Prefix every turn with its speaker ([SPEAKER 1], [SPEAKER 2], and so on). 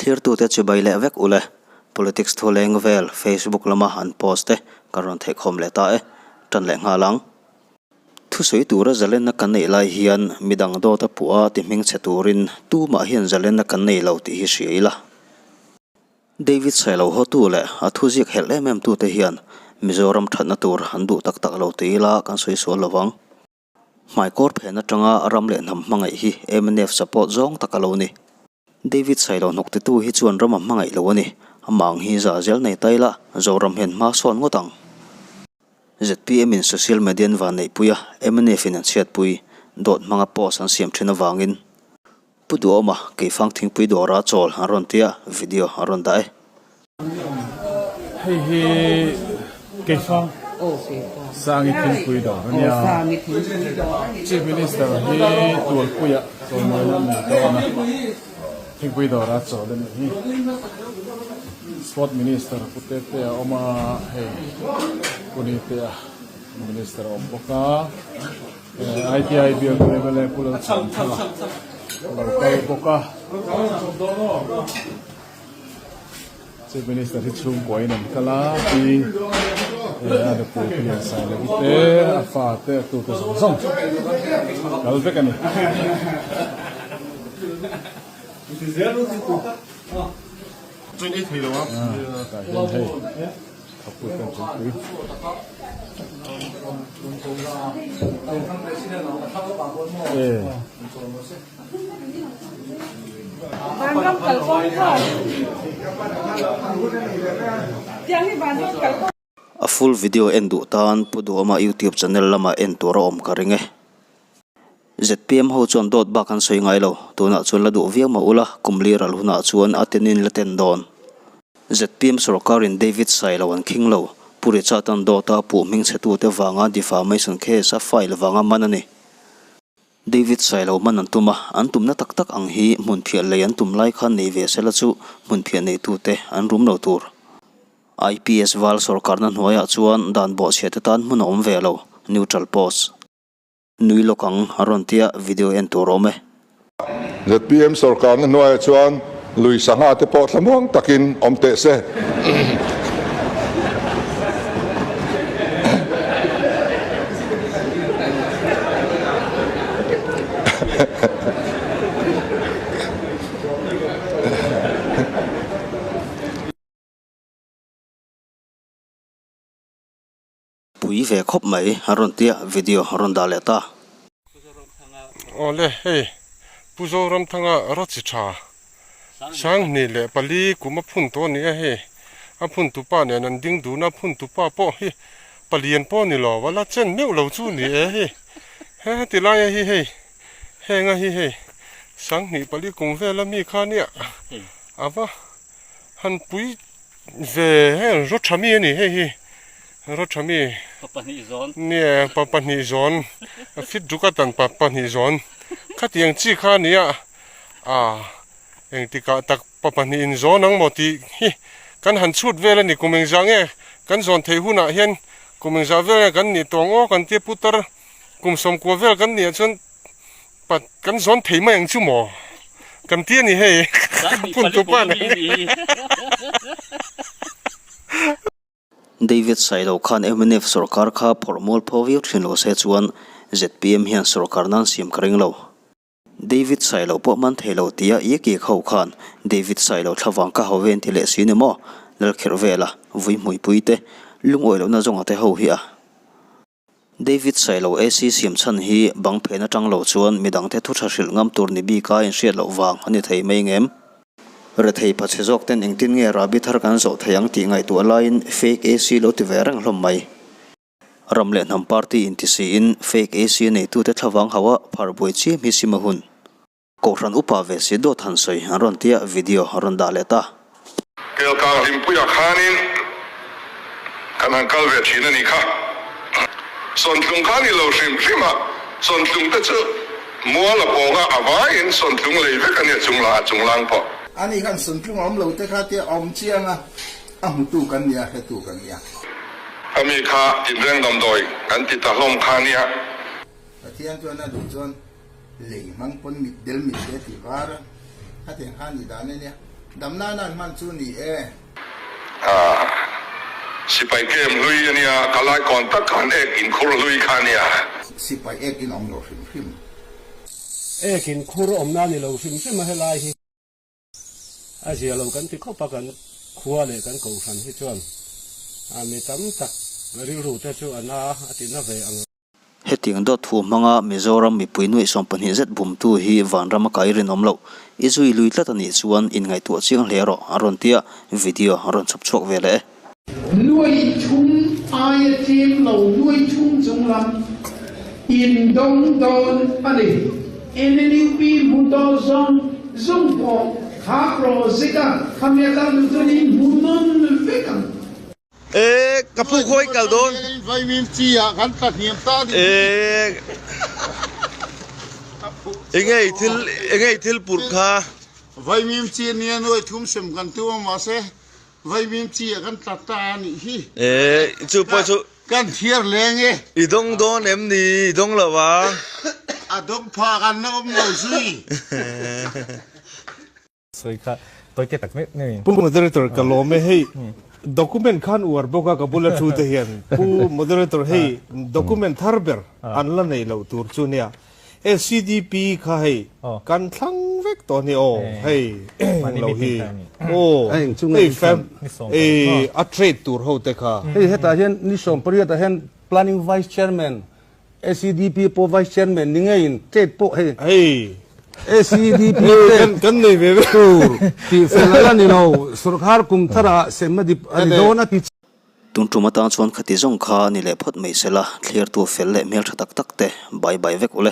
[SPEAKER 1] clear tu te chu bai le vek ule politics tholeng vel Facebook lama han post te karon thek khom le ta e tan le nga lang thu soi tura zalen na kan nei lai hian midang do ta puwa ti ming cheturin tu ma hian zalen na kan nei lo ti hi hriela David Sailo ho tu le a thu zik hel em tu te hian Zoram thatna tur han du tak tak lo te la kan soi so lawang mai kor phena tanga ram le nam mangai hi MNF support zong takalo ni David Sailo nokte tu hi chuan ram mangai lo ani amang hi za zel nei taila Zoram hen ma son ngotang ZPM in social media van nei puya MNF in chat pui dot manga post an siam thina wangin puduoma ke fang thing pui dora chol aron tia video aron dai
[SPEAKER 2] hei ke fang sang i thing pui do nia chief minister hi tual puya so mai lam ni do na thing pui dora chol ni sport minister putte te oma hei kuni te minister of boka ITI bill level pulau chang thala local boka chief minister hi chung koi nam kala ti ada pu pilihan saya te afa te tu te song kal be kani chung i thilo wa ka hen hei apu kan chung kui
[SPEAKER 1] a full video endu tan puduama YouTube channel lama entura om karinge ZPM ho chon dot ba kan soi ngai lo tuna chon la du viang ma ula kumli ral huna chuan atenin laten don ZPM sarkarin David Sailo an khinglo puri chatan dota pu ming chetu te wanga defamation case a file wanga manani David Sailo manantuma antumna tak tak ang hi mun phial le an tum lai khan nei ve sela chu mun phian nei tu te an rum no tur IPS wal sarkar na hnuaya chuan dan bo chhete tan mun om ve lo neutral post nui lokang arontia video en turome
[SPEAKER 3] ZPM sarkar na hnuaya chuan lui sanga te po thlamuang takin omte se
[SPEAKER 1] pui ve khop mai arontia video aronda leta
[SPEAKER 2] ole hei puzoram thanga rachi tha sang ni le pali kuma phun to ni he a phun tu pa ne nan ding du na phun tu pa po hi palian po ni lo wala chen meu lo chu ni he he ti la hi he he nga hi he sang ni pali kung ve la mi kha ni ava han pui ve he ro chami ni he hi ro chami
[SPEAKER 4] papani zon
[SPEAKER 2] ne papani zon fit dukatan papani zon khatiang chi kha ni a eng tika tak papani in zon ang moti hi kan han chut vela ni kumeng jange kan zon thei huna hian kumeng za vela kan ni tongo kan te putar kum som ko vel kan ni chon pat kan zon thei ma ang chu mo kan tie ni he pun tu pa ni
[SPEAKER 1] David Sailo khan MNF sarkar kha formal phoviu thino se chuan ZPM hian sarkar nan sim karing lo David Sailo po man thelo tia yeki khau khan David Sailo thawang ka hoven thile sinemo lal khervela vui mui puite lungoi lo na zonga te ho hi a David Sailo AC sim chan hi bang phena tang lo chuan midang te thu thril ngam tur ni bi ka in hriat lo wang ani thei mai ngem re thei phachejok ten engtin nge rabi thar kan zo thayang ti ngai tu line fake AC lo ti verang hlom mai ramle nam party in ti si in fake AC nei tu te thawang hawa pharboi chi mi simahun ko ran upa ve si do than soi aron tia video aron da leta
[SPEAKER 3] kel ka limpuya khanin kanan kalve thina ni kha son tlung khani lo rim rima son tlung te chu mo la bonga awain son tlung leive kan ya chunglang po
[SPEAKER 5] ani kan son tlung om lo te kha te om chianga am tu kan ya he tu kan ya
[SPEAKER 3] ami kha in reng dam doi kan ti ta hlom khania
[SPEAKER 5] thian tu na du chon lei mang pon mit del mit te ti var ha te han ni da ne ดำหน้านั่นมันจูนี่
[SPEAKER 3] สิไปเกมลุยเนี่ยกลายก่อนตักขันเอกอินคุรลุยขันเนี่ย
[SPEAKER 5] สิไปเอ็กินอมโลฟิม
[SPEAKER 4] กินคูรอมนานี่เราฟิมมาให้ลายอาเซียเรากันที่เข้าปกันครัวเลยกันกูฟันที่ชวนมีตั้มตักริรูแต่ชวนนะติน่าเวง
[SPEAKER 1] เฮติงดอทูมังะมิโซรัมมีปุยนุยสองปันหิเซตบุมตูฮีวันรามกายรินอมโลอิซุยลุยตะตันอิชวนอินไงตัวเชียงเลโรอารอนเตียวิดีโออารอนชับชกเวเล
[SPEAKER 6] ลุยชุ่มอายทีมเราลุยชุ่มจงลำอินดงดอนอะไรเอ็นนิวปีมุดอซอนจงพอข้าโปรซิกาขมีการนุตัวนี้มุนนเวกัน
[SPEAKER 7] กับผู้คุยกับโดน
[SPEAKER 5] ไว้มีจีอ่ะกันตัดเหี่ยมตาดิ
[SPEAKER 7] เอ็งไงทิลปุรคา
[SPEAKER 5] ไว้มีจีเนี่ยน้อยทุ่มเสมกันตัวมาเสไว้มีจีอ่ะกันตัดตานี่ฮี
[SPEAKER 7] จูปจู
[SPEAKER 5] กันเทียร์แรง
[SPEAKER 7] อีดงโดนนี่ดงละวะ
[SPEAKER 5] ดงพากันนะเราซุย
[SPEAKER 4] สวยค่ะตัวเก็บตักไม่นี่
[SPEAKER 2] ผู้มอดเรเตอร์ก็ล้อไม่ให้ด็อกิเมนต์ขันอวดบอกกับบุลชูเทียนผู้มอดเรเตอร์ให้ด็อกิเมนต์ฮาร์เบอร์อันละในเราตัวจูเนียSCDP ค่ะให้กันทั้งเวกตัวนี้ให้เราฮีแฟมอัตเรตตัวเขาแต่ค่ะ
[SPEAKER 4] เฮ้ยแต่เห็นนี่ส่งปริยัติเห็น planning vice chairman SCDP โป vice chairman นี่ไงเจ็ดโปเฮ้ยSCDP
[SPEAKER 2] กันนี่เว้ย
[SPEAKER 4] ที่เฟลล์นี่เราสุรคาร์คุมทาราเสมาดิอันนี้โดนที่
[SPEAKER 1] ตุนตุมาตานชวนขติจงขานี่แหละพดไม่เสละเคลียร์ตัวเฟลเล่เมลทักตักเตะบายบายเวกอุเล